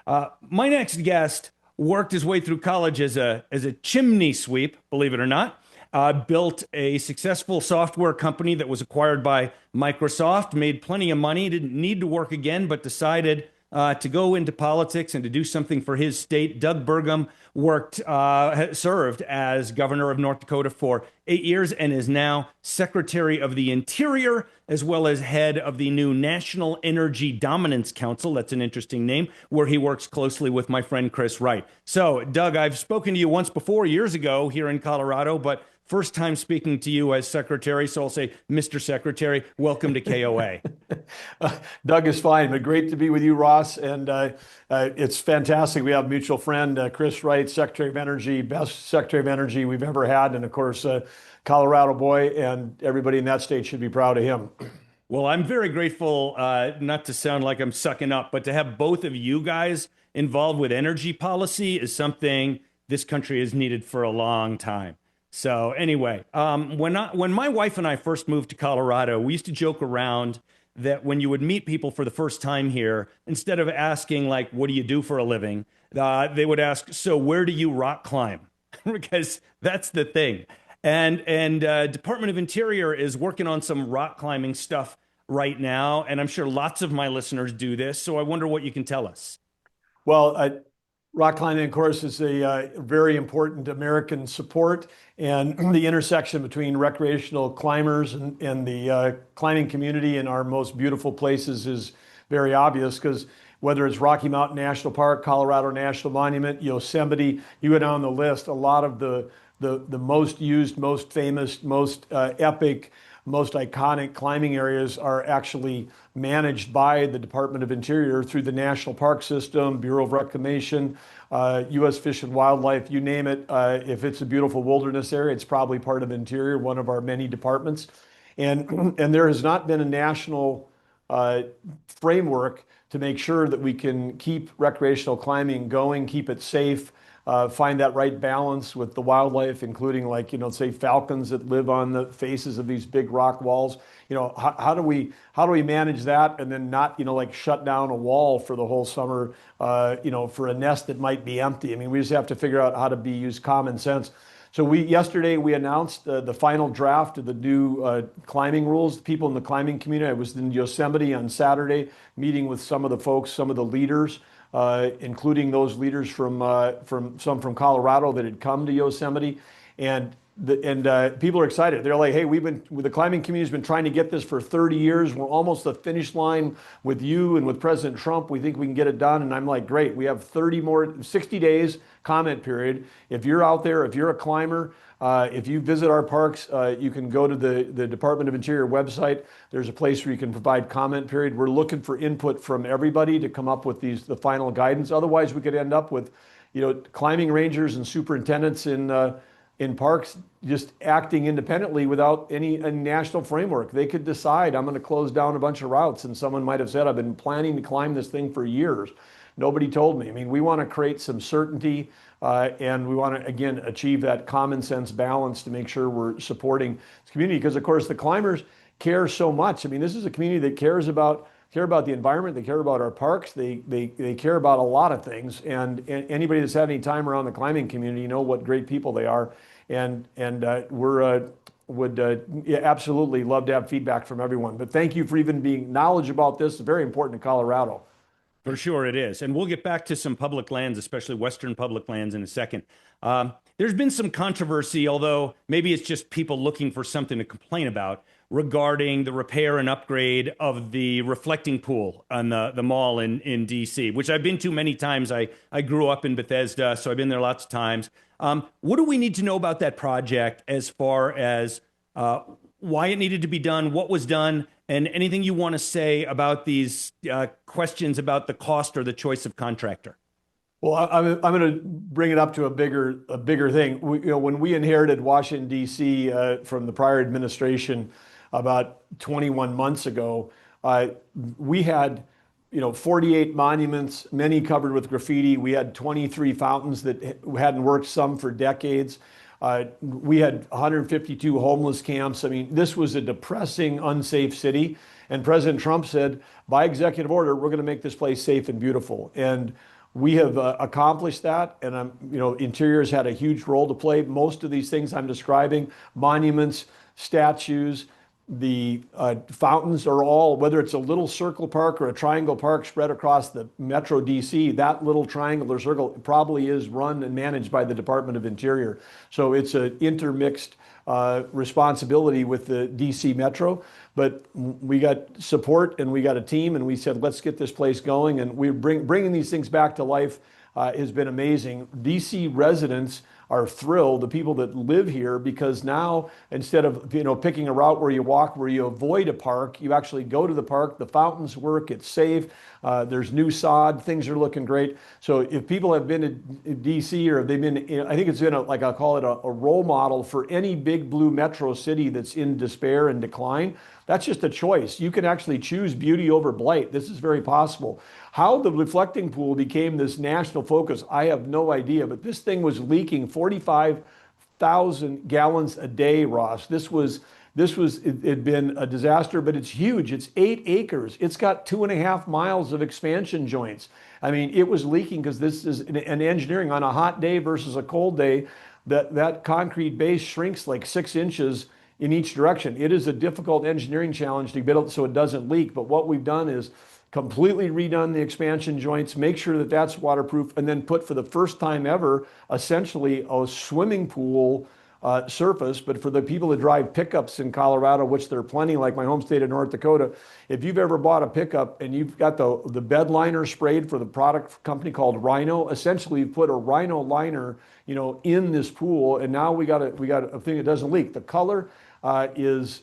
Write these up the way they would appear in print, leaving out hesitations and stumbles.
My next guest worked his way through college as a chimney sweep, believe it or not. Built a successful software company that was acquired by Microsoft, made plenty of money, didn't need to work again, but decided to go into politics and to do something for his state. Doug Burgum served as governor of North Dakota for 8 years and is now Secretary of the Interior, as well as head of the new National Energy Dominance Council. That's an interesting name, where he works closely with my friend Chris Wright. So, Doug, I've spoken to you once before, years ago, here in Colorado, but first time speaking to you as secretary, so I'll say, Mr. Secretary, welcome to KOA. Doug is fine, but great to be with you, Ross. And it's fantastic. We have a mutual friend, Chris Wright, Secretary of Energy, best Secretary of Energy we've ever had. And of course, Colorado boy, and everybody in that state should be proud of him. Well, I'm very grateful, not to sound like I'm sucking up, but to have both of you guys involved with energy policy is something this country has needed for a long time. So anyway, when my wife and I first moved to Colorado, we used to joke around that when you would meet people for the first time here, instead of asking like, what do you do for a living? They would ask, so where do you rock climb? Because that's the thing. And Department of Interior is working on some rock climbing stuff right now. And I'm sure lots of my listeners do this. So I wonder what you can tell us. Well, rock climbing, of course, is a very important American sport, and the intersection between recreational climbers and the climbing community in our most beautiful places is very obvious, because whether it's Rocky Mountain National Park, Colorado National Monument, Yosemite, you go down the list, a lot of the most used, most famous, most epic, most iconic climbing areas are actually managed by the Department of Interior through the National Park System, Bureau of Reclamation, U.S. Fish and Wildlife, you name it. If it's a beautiful wilderness area, it's probably part of Interior, one of our many departments. And there has not been a national framework to make sure that we can keep recreational climbing going, keep it safe, find that right balance with the wildlife, including like, say falcons that live on the faces of these big rock walls. How do we manage that and then not, like shut down a wall for the whole summer, for a nest that might be empty. I mean, we just have to figure out how to use common sense. So yesterday we announced the final draft of the new climbing rules. People in the climbing community, I was in Yosemite on Saturday, meeting with some of the folks, some of the leaders, including those leaders from Colorado that had come to Yosemite, and people are excited. They're like, hey, the climbing community's been trying to get this for 30 years. We're almost at the finish line with you and with President Trump. We think we can get it done. And I'm like, great. We have 60 days comment period. If you're out there, if you're a climber, if you visit our parks, you can go to the Department of Interior website. There's a place where you can provide comment period. We're looking for input from everybody to come up with the final guidance. Otherwise, we could end up with, climbing rangers and superintendents in parks just acting independently without any national framework. They could decide, I'm going to close down a bunch of routes, and someone might have said, I've been planning to climb this thing for years. Nobody told me. I mean, we want to create some certainty, and we want to, again, achieve that common sense balance to make sure we're supporting this community, because of course the climbers care so much. I mean, this is a community that cares about the environment, they care about our parks, they care about a lot of things, and anybody that's had any time around the climbing community know what great people they are, and would absolutely love to have feedback from everyone. But thank you for even being knowledgeable about this. It's very important to Colorado. For sure it is. And we'll get back to some public lands, especially Western public lands, in a second. There's been some controversy, although maybe it's just people looking for something to complain about, regarding the repair and upgrade of the reflecting pool on the mall in D.C., which I've been to many times. I grew up in Bethesda, so I've been there lots of times. What do we need to know about that project as far as why it needed to be done, what was done, and anything you want to say about these questions about the cost or the choice of contractor? Well, I'm going to bring it up to a bigger thing. When we inherited Washington, D.C. From the prior administration about 21 months ago, we had 48 monuments, many covered with graffiti. We had 23 fountains that hadn't worked, some for decades. We had 152 homeless camps. I mean, this was a depressing, unsafe city. And President Trump said, by executive order, we're going to make this place safe and beautiful. And We have accomplished that, and Interior's had a huge role to play. Most of these things I'm describing, monuments, statues, the fountains are all, whether it's a little circle park or a triangle park spread across the Metro DC, that little triangle or circle probably is run and managed by the Department of Interior. So it's an intermixed responsibility with the DC Metro. But we got support and we got a team, and we said, let's get this place going. And we're bringing these things back to life has been amazing. DC residents are thrilled, the people that live here, because now instead of picking a route where you walk, where you avoid a park, you actually go to the park. The fountains work. It's safe. There's new sod. Things are looking great. So if people have been to DC, or they've been, I think it's been like I'll call it a role model for any big blue metro city that's in despair and decline. That's just a choice. You can actually choose beauty over blight. This is very possible. How the reflecting pool became this national focus, I have no idea, but this thing was leaking 45,000 gallons a day, Ross. It had been a disaster, but it's huge. It's 8 acres. It's got 2.5 miles of expansion joints. I mean, it was leaking because this is an engineering on a hot day versus a cold day. That concrete base shrinks like 6 inches in each direction. It is a difficult engineering challenge to build it so it doesn't leak. But what we've done is completely redone the expansion joints, make sure that that's waterproof, and then put for the first time ever, essentially a swimming pool surface. But for the people that drive pickups in Colorado, which there are plenty, like my home state of North Dakota, if you've ever bought a pickup and you've got the bed liner sprayed for the product company called Rhino, essentially you put a Rhino liner, in this pool, and now we got a thing that doesn't leak. The color is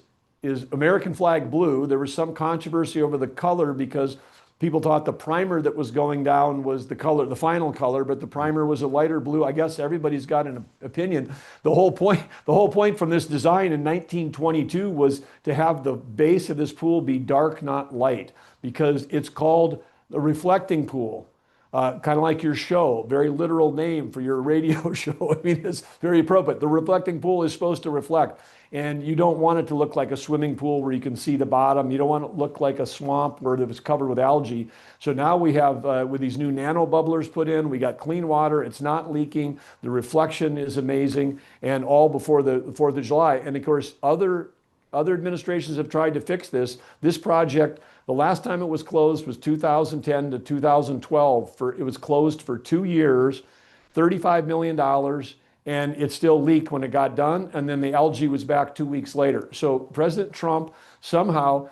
American flag blue. There was some controversy over the color because people thought the primer that was going down was the color, the final color, but the primer was a lighter blue. I guess everybody's got an opinion. The whole point from this design in 1922 was to have the base of this pool be dark, not light, because it's called a reflecting pool. Kind of like your show, very literal name for your radio show. I mean, it's very appropriate. The reflecting pool is supposed to reflect. And you don't want it to look like a swimming pool where you can see the bottom. You don't want it to look like a swamp where it was covered with algae. So now we have, with these new nano bubblers put in, we got clean water. It's not leaking. The reflection is amazing, and all before the 4th of July. And of course, other administrations have tried to fix this. This project, the last time it was closed was 2010 to 2012. It was closed for 2 years, $35 million. And it still leaked when it got done, and then the algae was back 2 weeks later. So President Trump somehow,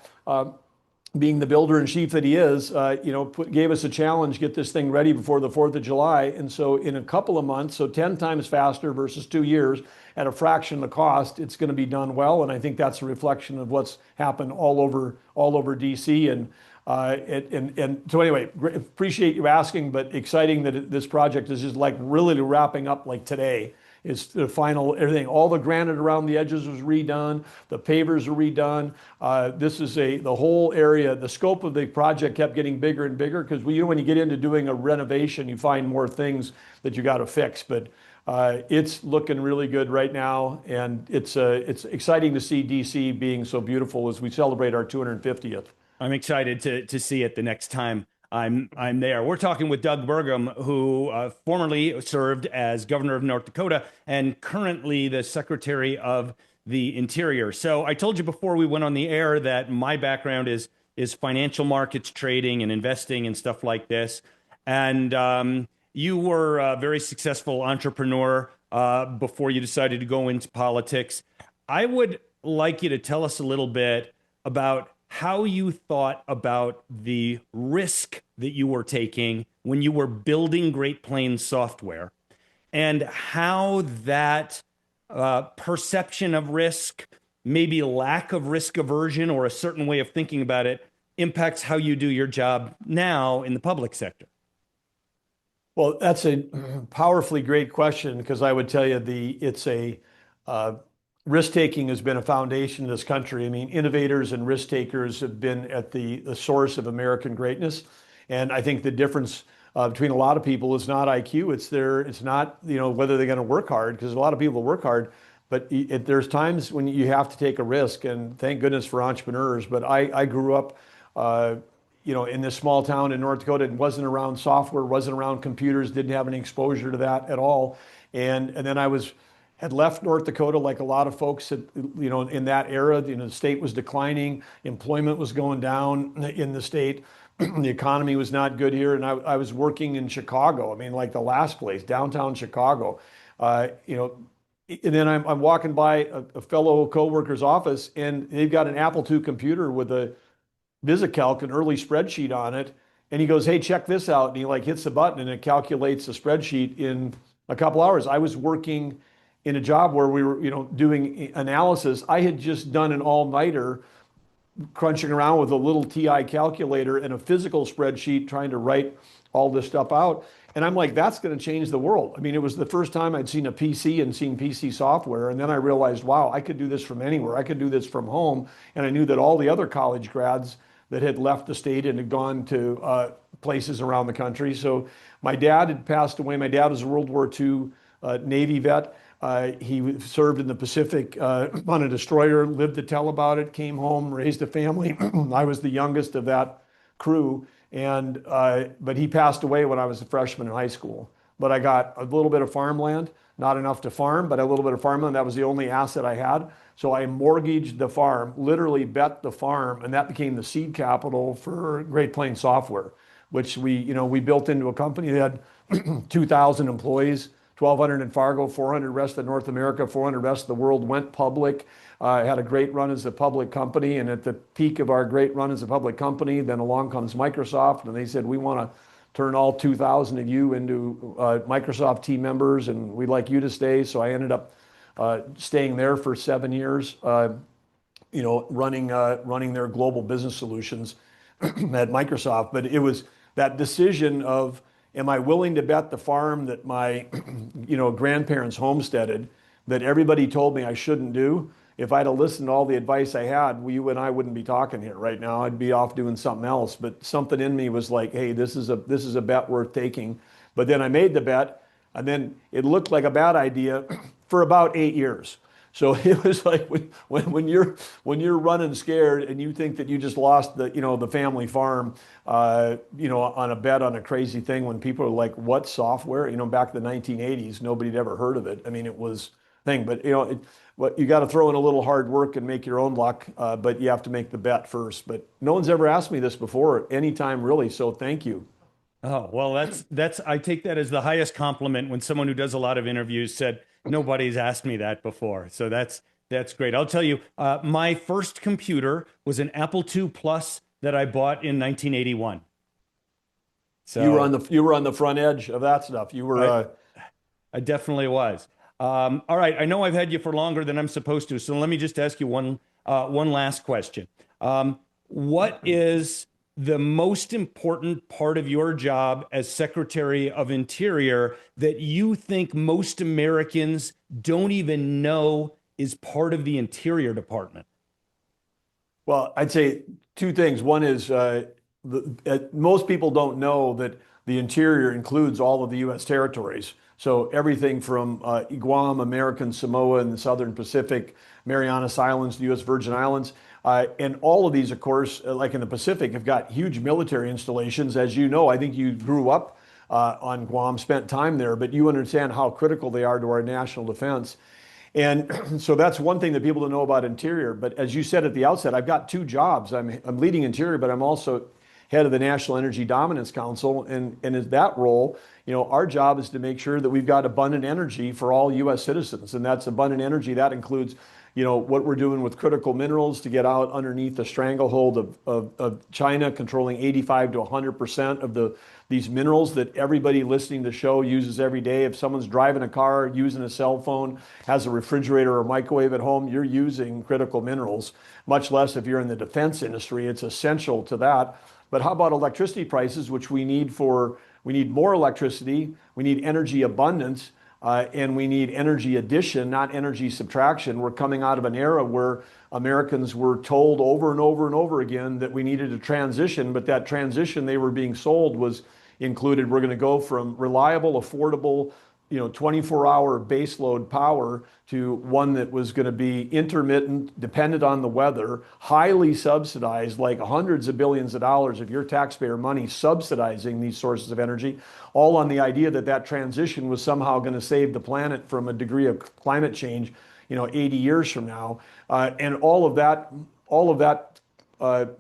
being the builder in chief that he is, gave us a challenge: get this thing ready before the 4th of July. And so in a couple of months, so 10 times faster versus 2 years, at a fraction of the cost, it's going to be done well. And I think that's a reflection of what's happened all over DC. And so anyway, appreciate you asking, but exciting that this project is just like really wrapping up like today. It's the final, everything, all the granite around the edges was redone, the pavers are redone. This is the whole area, the scope of the project kept getting bigger and bigger because when you get into doing a renovation, you find more things that you got to fix. But it's looking really good right now, and it's exciting to see DC being so beautiful as we celebrate our 250th. I'm excited to see it the next time I'm there. We're talking with Doug Burgum, who formerly served as governor of North Dakota and currently the Secretary of the Interior. So I told you before we went on the air that my background is financial markets, trading and investing and stuff like this. And you were a very successful entrepreneur before you decided to go into politics. I would like you to tell us a little bit about how you thought about the risk that you were taking when you were building Great Plains software, and how that perception of risk, maybe lack of risk aversion or a certain way of thinking about it, impacts how you do your job now in the public sector. Well, that's a powerfully great question, because I would tell you risk-taking has been a foundation of this country. I mean, innovators and risk-takers have been at the source of American greatness. And I think the difference between a lot of people is not IQ. It's not, whether they're going to work hard, because a lot of people work hard, but there's times when you have to take a risk, and thank goodness for entrepreneurs. But I grew up in this small town in North Dakota, and wasn't around software, wasn't around computers, didn't have any exposure to that at all. And then had left North Dakota like a lot of folks had, in that era. The state was declining, employment was going down in the state. The economy was not good here, and I was working in Chicago. I mean, like the last place, downtown Chicago. And then I'm walking by a fellow coworker's office, and they've got an Apple II computer with a VisiCalc, an early spreadsheet on it. And he goes, "Hey, check this out." And he like hits the button and it calculates the spreadsheet in a couple hours. I was working in a job where we were, doing analysis. I had just done an all-nighter crunching around with a little TI calculator and a physical spreadsheet trying to write all this stuff out. And I'm like, that's going to change the world. I mean, it was the first time I'd seen a PC and seen PC software. And then I realized, wow, I could do this from anywhere. I could do this from home. And I knew that all the other college grads that had left the state and had gone to places around the country. So my dad had passed away. My dad was a World War II Navy vet. He served in the Pacific on a destroyer, lived to tell about it, came home, raised a family. I was the youngest of that crew. But he passed away when I was a freshman in high school. But I got a little bit of farmland, not enough to farm, but a little bit of farmland. That was the only asset I had. So I mortgaged the farm, literally bet the farm, and that became the seed capital for Great Plains Software, which we built into a company that had 2,000 employees, 1,200 in Fargo, 400 rest of North America, 400 rest of the world, went public. Had a great run as a public company, and at the peak of our great run as a public company, then along comes Microsoft, and they said, "We want to turn all 2,000 of you into Microsoft team members, and we'd like you to stay." So I ended up staying there for 7 years, running their global business solutions at Microsoft. But it was that decision of, am I willing to bet the farm that my grandparents homesteaded, that everybody told me I shouldn't do? If I'd have listened to all the advice I had, you and I wouldn't be talking here right now. I'd be off doing something else. But something in me was like, hey, this is a bet worth taking. But then I made the bet, and then it looked like a bad idea for about 8 years. So it was like when you're running scared and you think that you just lost the family farm, on a bet on a crazy thing, when people are like, "What software?" Back in the 1980s, nobody'd ever heard of it. I mean, it was thing, but you got to throw in a little hard work and make your own luck, but you have to make the bet first. But no one's ever asked me this before, anytime really. So thank you. Oh, well, that's I take that as the highest compliment when someone who does a lot of interviews said, "Nobody's asked me that before." So that's great. I'll tell you, my first computer was an Apple II Plus that I bought in 1981. So you were on the front edge of that stuff. You were I definitely was. All right, I know I've had you for longer than I'm supposed to, so let me just ask you one last question. What is the most important part of your job as Secretary of Interior that you think most Americans don't even know is part of the Interior Department? Well, I'd say two things. One is most people don't know that the Interior includes all of the U.S. territories. So everything from Guam, American Samoa, and the Southern Pacific, Marianas Islands, the U.S. Virgin Islands. And all of these, of course, like in the Pacific, have got huge military installations. As you know, I think you grew up on Guam, spent time there, but you understand how critical they are to our national defense. And so that's one thing that people don't know about Interior. But as you said at the outset, I've got two jobs. I'm leading Interior, but I'm also head of the National Energy Dominance Council. And in that role, our job is to make sure that we've got abundant energy for all U.S. citizens. And that's abundant energy. That includes, what we're doing with critical minerals to get out underneath the stranglehold of China, controlling 85 to 100% of these minerals that everybody listening to the show uses every day. If someone's driving a car, using a cell phone, has a refrigerator or microwave at home, you're using critical minerals, much less if you're in the defense industry. It's essential to that. But how about electricity prices, which we need more electricity, we need energy abundance, and we need energy addition, not energy subtraction. We're coming out of an era where Americans were told over and over and over again that we needed a transition, but that transition they were being sold included, we're going to go from reliable, affordable, 24-hour baseload power to one that was going to be intermittent, dependent on the weather, highly subsidized, like hundreds of billions of dollars of your taxpayer money subsidizing these sources of energy, all on the idea that that transition was somehow going to save the planet from a degree of climate change, 80 years from now. And all of that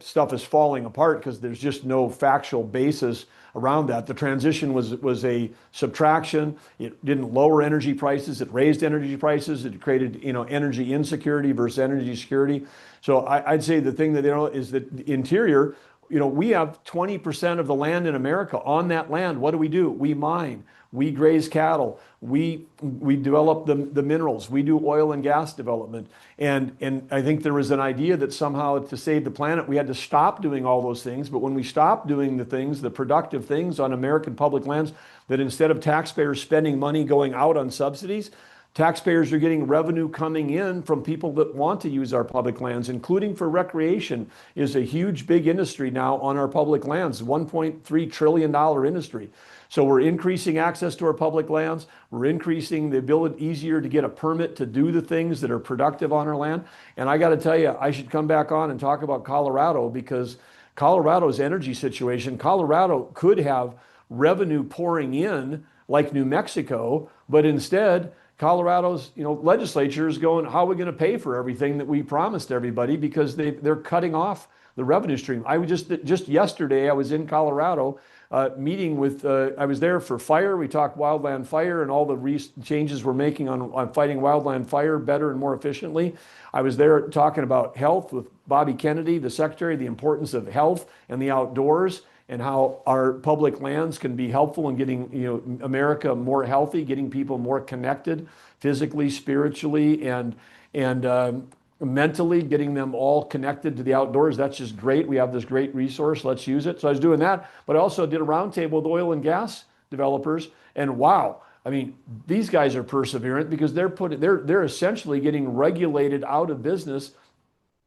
stuff is falling apart because there's just no factual basis around that. The transition was a subtraction. It didn't lower energy prices. It raised energy prices. It created, energy insecurity versus energy security. So I'd say the thing that is that the Interior, we have 20% of the land in America. On that land, what do? We mine. We graze cattle. We develop the minerals. We do oil and gas development. And I think there was an idea that somehow to save the planet, we had to stop doing all those things. But when we stopped doing the productive things on American public lands, that instead of taxpayers spending money going out on subsidies, taxpayers are getting revenue coming in from people that want to use our public lands, including for recreation, is a huge, big industry now on our public lands, $1.3 trillion industry. So we're increasing access to our public lands. We're increasing the ability, easier to get a permit to do the things that are productive on our land. And I got to tell you, I should come back on and talk about Colorado, because Colorado's energy situation, Colorado could have revenue pouring in like New Mexico, but instead, Colorado's legislature is going, how are we going to pay for everything that we promised everybody, because they're cutting off the revenue stream. I was just yesterday, I was in Colorado meeting with, I was there for fire. We talked wildland fire and all the changes we're making on fighting wildland fire better and more efficiently. I was there talking about health with Bobby Kennedy, the secretary, the importance of health and the outdoors, and how our public lands can be helpful in getting America more healthy, getting people more connected physically, spiritually, and mentally, getting them all connected to the outdoors. That's just great. We have this great resource. Let's use it. So I was doing that, but I also did a roundtable with oil and gas developers. And wow, I mean, these guys are perseverant, because they're essentially getting regulated out of business.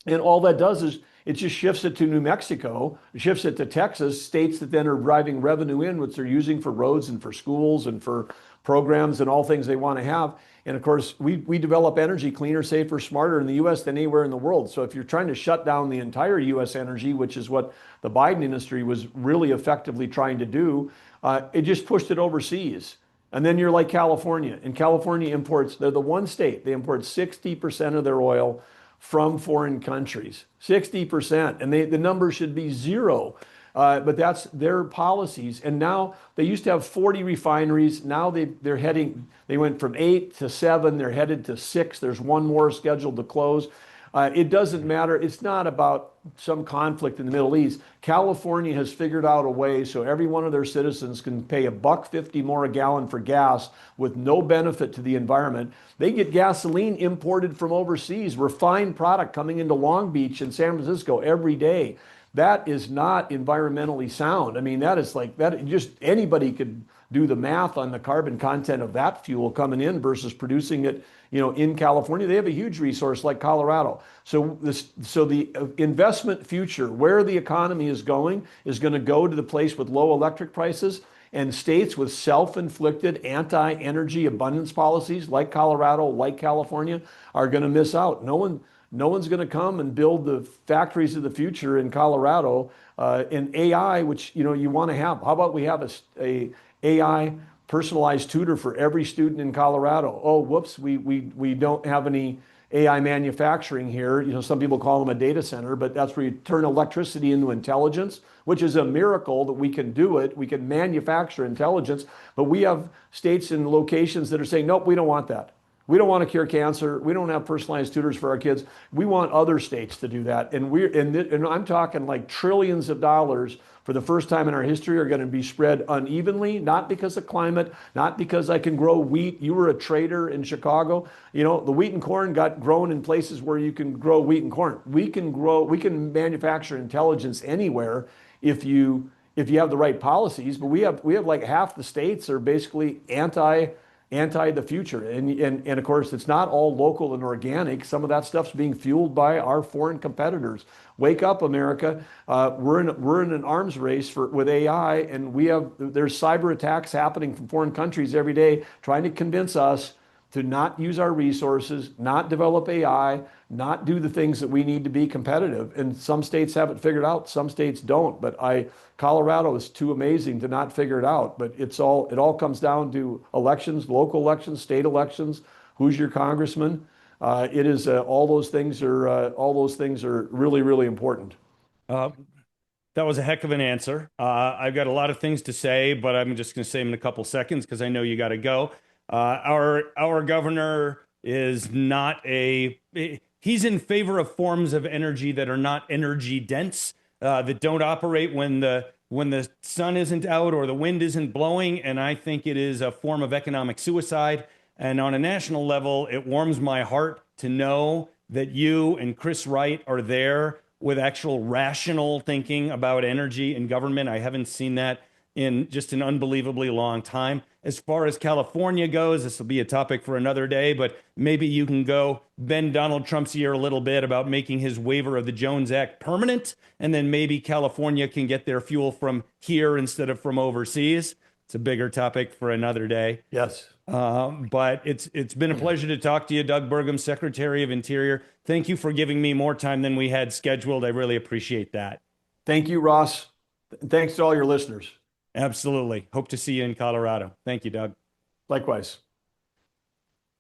And all that does is it just shifts it to New Mexico, shifts it to Texas, states that then are driving revenue in, which they're using for roads and for schools and for programs and all things they want to have. And of course, we develop energy cleaner, safer, smarter in the US than anywhere in the world. So if you're trying to shut down the entire US energy, which is what the Biden industry was really effectively trying to do, it just pushed it overseas. And then you're like California. And California imports, they're the one state, they import 60% of their oil from foreign countries, 60%. And the number should be zero. But that's their policies. And now they used to have 40 refineries. Now they went from 8 to 7. They're headed to 6. There's one more scheduled to close. It doesn't matter. It's not about some conflict in the Middle East. California has figured out a way so every one of their citizens can pay $1.50 more a gallon for gas with no benefit to the environment. They get gasoline imported from overseas, refined product coming into Long Beach and San Francisco every day. That is not environmentally sound. I mean, that is like that. Just anybody could do the math on the carbon content of that fuel coming in versus producing it, in California. They have a huge resource like Colorado. So the investment future, where the economy is going to go to the place with low electric prices, and states with self-inflicted anti-energy abundance policies like Colorado, like California, are going to miss out. No one's going to come and build the factories of the future in Colorado. In AI, which you want to have. How about we have a AI personalized tutor for every student in Colorado? Oh, whoops, we don't have any AI manufacturing here. Some people call them a data center, but that's where you turn electricity into intelligence, which is a miracle that we can do it. We can manufacture intelligence, but we have states and locations that are saying, nope, we don't want that. We don't want to cure cancer. We don't have personalized tutors for our kids. We want other states to do that. And I'm talking like trillions of dollars for the first time in our history are going to be spread unevenly, not because of climate, not because I can grow wheat. You were a trader in Chicago. The wheat and corn got grown in places where you can grow wheat and corn. We can manufacture intelligence anywhere if you have the right policies. But we have like half the states are basically anti the future. And of course, it's not all local and organic. Some of that stuff's being fueled by our foreign competitors. Wake up, America. We're in an arms race with AI, and there's cyber attacks happening from foreign countries every day trying to convince us to not use our resources, not develop AI, not do the things that we need to be competitive. And some states have it figured out, some states don't. But Colorado is too amazing to not figure it out. But it all comes down to elections, local elections, state elections. Who's your congressman? It is all those things are really, really important. Uh, that was a heck of an answer. I've got a lot of things to say, but I'm just going to say them in a couple seconds because I know you got to go. Our governor is not he's in favor of forms of energy that are not energy dense, that don't operate when the sun isn't out or the wind isn't blowing. And I think it is a form of economic suicide. And on a national level, it warms my heart to know that you and Chris Wright are there with actual rational thinking about energy and government. I haven't seen that in just an unbelievably long time. As far as California goes, this will be a topic for another day, but maybe you can go bend Donald Trump's ear a little bit about making his waiver of the Jones Act permanent, and then maybe California can get their fuel from here instead of from overseas. It's a bigger topic for another day. Yes. But it's been a pleasure to talk to you, Doug Burgum, Secretary of Interior. Thank you for giving me more time than we had scheduled. I really appreciate that. Thank you, Ross. Thanks to all your listeners. Absolutely. Hope to see you in Colorado. Thank you, Doug. Likewise.